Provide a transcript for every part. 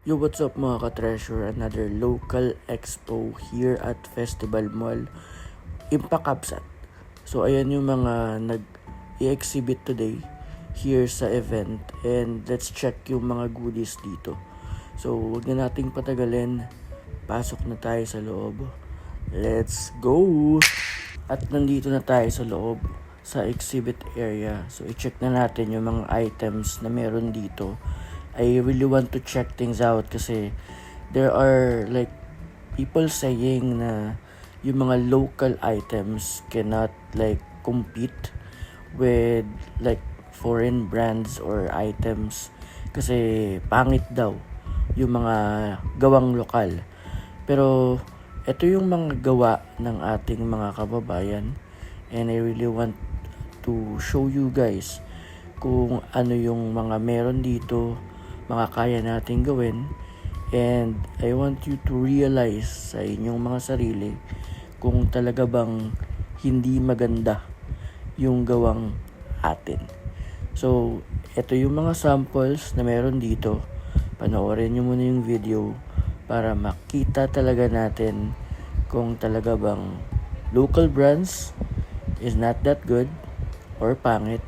Yo, what's up mga ka-treasure? Another local expo here at Festival Mall, Impakabsat. So, ayan yung mga nag-i-exhibit today here sa event. And let's check yung mga goodies dito. So, wag na nating patagalin. Pasok na tayo sa loob. Let's go! At nandito na tayo sa loob sa exhibit area. So, i-check na natin yung mga items na meron dito. I really want to check things out kasi there are like people saying na yung mga local items cannot like compete with like foreign brands or items kasi pangit daw yung mga gawang lokal. Pero ito yung mga gawa ng ating mga kababayan and I really want to show you guys kung ano yung mga meron dito, mga kaya nating gawin, and I want you to realize sa inyong mga sarili kung talaga bang hindi maganda yung gawang atin. So, ito yung mga samples na meron dito. Panoorin nyo muna yung video para makita talaga natin kung talaga bang local brands is not that good or pangit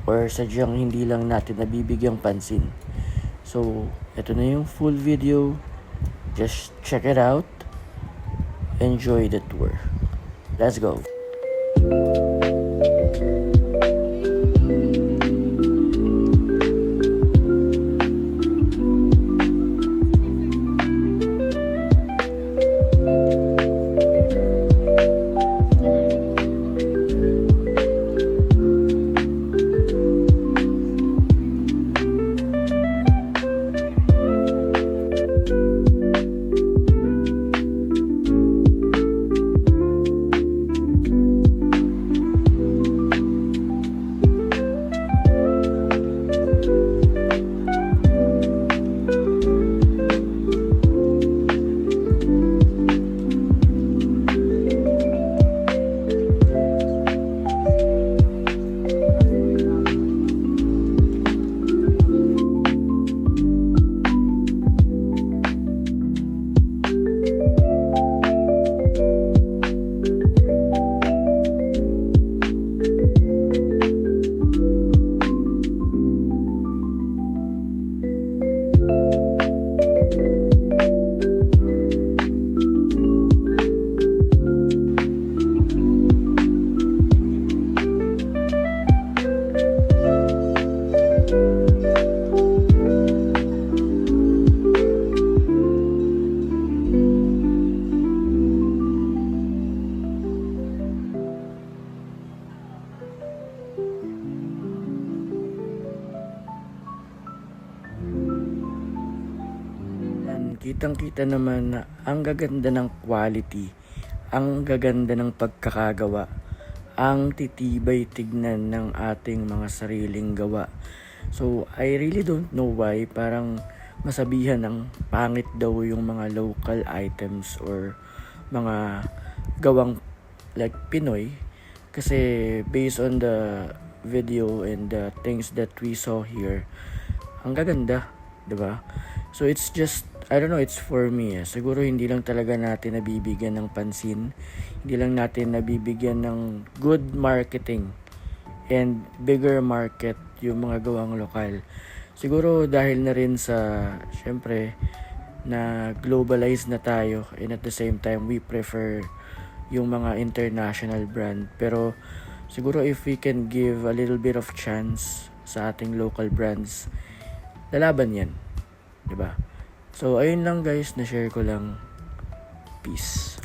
or sadyang hindi lang natin nabibigyang pansin. So, ito na yung full video. Just check it out. Enjoy the tour. Let's go. Kitang-kita naman na ang gaganda ng quality, ang gaganda ng pagkakagawa, ang titibay tignan ng ating mga sariling gawa. So, I really don't know why parang masabihan ng pangit daw yung mga local items or mga gawang like Pinoy kasi based on the video and the things that we saw here, ang gaganda, 'di ba? So it's just, I don't know, it's for me. Siguro hindi lang talaga natin nabibigyan ng pansin. Hindi lang natin nabibigyan ng good marketing and bigger market yung mga gawang lokal. Siguro dahil na rin sa, syempre, na globalize na tayo and at the same time we prefer yung mga international brand. Pero siguro if we can give a little bit of chance sa ating local brands, lalaban yan. Diba? So, ayun lang guys, na-share ko lang. Peace.